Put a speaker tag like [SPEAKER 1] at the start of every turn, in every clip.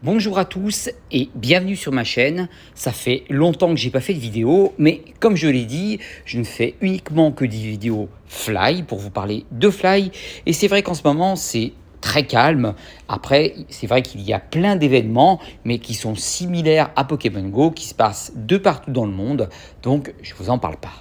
[SPEAKER 1] Bonjour à tous et bienvenue sur ma chaîne. Ça fait longtemps que j'ai pas fait de vidéo, mais comme je l'ai dit, je ne fais uniquement que des vidéos Fly pour vous parler de Fly. Et c'est vrai qu'en ce moment, c'est très calme. Après, c'est vrai qu'il y a plein d'événements, mais qui sont similaires à Pokémon Go, qui se passent de partout dans le monde. Donc, je vous en parle pas.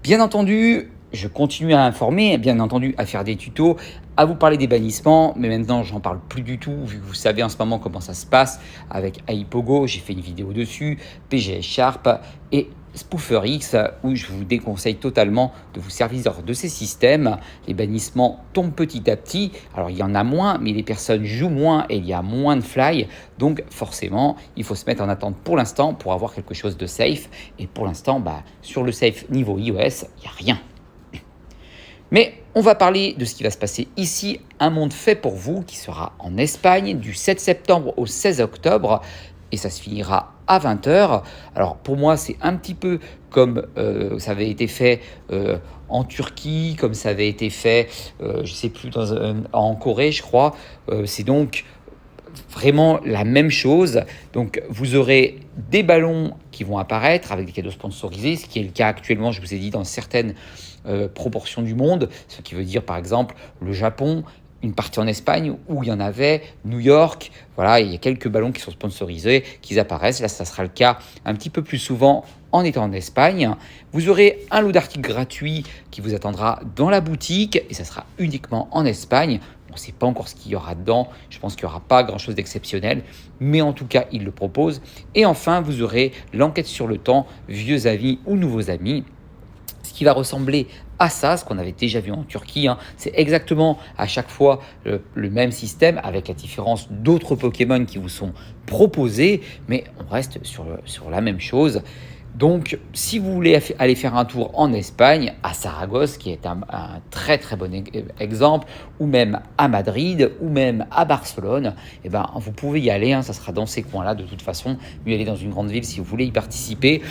[SPEAKER 1] Bien entendu, je continue à informer, bien entendu à faire des tutos, à vous parler des bannissements, mais maintenant j'en parle plus du tout, vu que vous savez en ce moment comment ça se passe avec Aipogo, j'ai fait une vidéo dessus, PGS Sharp et SpooferX, où je vous déconseille totalement de vous servir de ces systèmes. Les bannissements tombent petit à petit, alors il y en a moins, mais les personnes jouent moins et il y a moins de fly, donc forcément il faut se mettre en attente pour l'instant pour avoir quelque chose de safe, et pour l'instant sur le safe niveau iOS, il n'y a rien. Mais on va parler de ce qui va se passer ici, un monde fait pour vous, qui sera en Espagne du 7 septembre au 16 octobre, et ça se finira à 20 h. Alors pour moi, c'est un petit peu comme ça avait été fait en Turquie, comme ça avait été fait, je ne sais plus, en Corée, je crois. C'est donc vraiment la même chose. Donc vous aurez des ballons qui vont apparaître avec des cadeaux sponsorisés, ce qui est le cas actuellement, je vous ai dit, dans certaines proportions du monde, ce qui veut dire par exemple le Japon, une partie en Espagne où il y en avait, New York, voilà, il y a quelques ballons qui sont sponsorisés, qui apparaissent. Là, ça sera le cas un petit peu plus souvent en étant en Espagne. Vous aurez un lot d'articles gratuits qui vous attendra dans la boutique, et ça sera uniquement en Espagne. On ne sait pas encore ce qu'il y aura dedans, je pense qu'il n'y aura pas grand-chose d'exceptionnel, mais en tout cas, il le propose. Et enfin, vous aurez l'enquête sur le temps, vieux amis ou nouveaux amis, ce qui va ressembler à ça, ce qu'on avait déjà vu en Turquie. C'est exactement à chaque fois le même système, avec la différence d'autres Pokémon qui vous sont proposés, mais on reste sur la même chose. Donc, si vous voulez aller faire un tour en Espagne, à Saragosse, qui est un très très bon exemple, ou même à Madrid, ou même à Barcelone, eh ben, vous pouvez y aller, ça sera dans ces coins-là de toute façon. Mieux aller dans une grande ville si vous voulez y participer.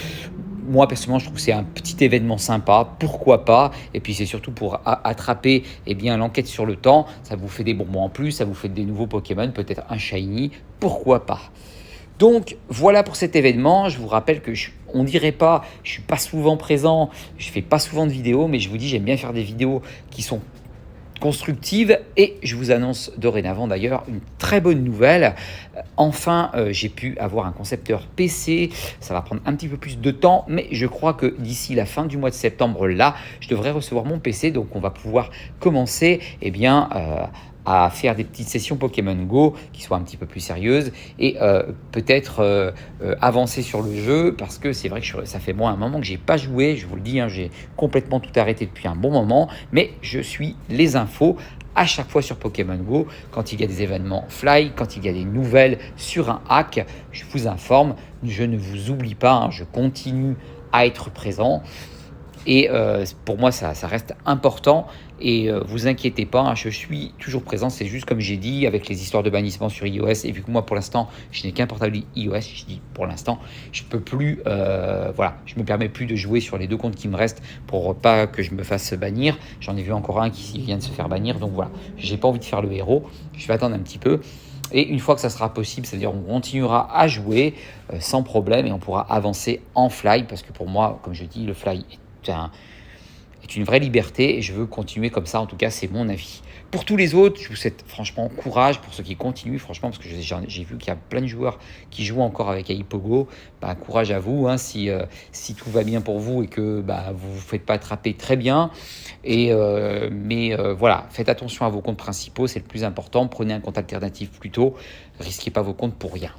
[SPEAKER 1] Moi, personnellement, je trouve que c'est un petit événement sympa, pourquoi pas. Et puis, c'est surtout pour attraper l'enquête sur le temps. Ça vous fait des bonbons en plus, ça vous fait des nouveaux Pokémon, peut-être un Shiny, pourquoi pas. Donc voilà pour cet événement. Je vous rappelle que on dirait pas, je suis pas souvent présent, je fais pas souvent de vidéos, mais je vous dis, j'aime bien faire des vidéos qui sont constructive, et je vous annonce dorénavant d'ailleurs une très bonne nouvelle. Enfin, j'ai pu avoir un concepteur PC. Ça va prendre un petit peu plus de temps, mais je crois que d'ici la fin du mois de septembre, là, je devrais recevoir mon PC, donc on va pouvoir commencer à faire des petites sessions Pokémon Go qui soient un petit peu plus sérieuses, et peut-être avancer sur le jeu, parce que c'est vrai que ça fait moi un moment que j'ai pas joué, je vous le dis, j'ai complètement tout arrêté depuis un bon moment, mais je suis les infos à chaque fois sur Pokémon Go. Quand il y a des événements Fly, quand il y a des nouvelles sur un hack, je vous informe, je ne vous oublie pas, je continue à être présent. Et pour moi, ça reste important. Et vous inquiétez pas, je suis toujours présent. C'est juste comme j'ai dit, avec les histoires de bannissement sur iOS. Et vu que moi, pour l'instant, je n'ai qu'un portable iOS, je dis pour l'instant, je peux plus, je me permets plus de jouer sur les deux comptes qui me restent pour pas que je me fasse bannir. J'en ai vu encore un qui vient de se faire bannir. Donc voilà, j'ai pas envie de faire le héros. Je vais attendre un petit peu. Et une fois que ça sera possible, c'est-à-dire on continuera à jouer sans problème, et on pourra avancer en fly, parce que pour moi, comme je dis, le fly est une vraie liberté, et je veux continuer comme ça. En tout cas, c'est mon avis. Pour tous les autres, je vous souhaite franchement courage pour ceux qui continuent, franchement, parce que j'ai vu qu'il y a plein de joueurs qui jouent encore avec Aipogo. Courage à vous, si tout va bien pour vous et que vous ne vous faites pas attraper, très bien. Mais voilà, faites attention à vos comptes principaux, c'est le plus important. Prenez un compte alternatif plutôt, risquez pas vos comptes pour rien.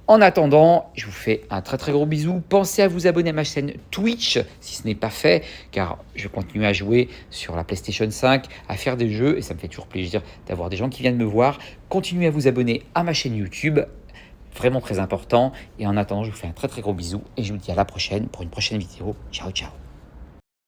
[SPEAKER 1] En attendant, je vous fais un très très gros bisou. Pensez à vous abonner à ma chaîne Twitch si ce n'est pas fait, car je continue à jouer sur la PlayStation 5, à faire des jeux, et ça me fait toujours plaisir d'avoir des gens qui viennent me voir. Continuez à vous abonner à ma chaîne YouTube, vraiment très important. Et en attendant, je vous fais un très très gros bisou, et je vous dis à la prochaine pour une prochaine vidéo. Ciao ciao.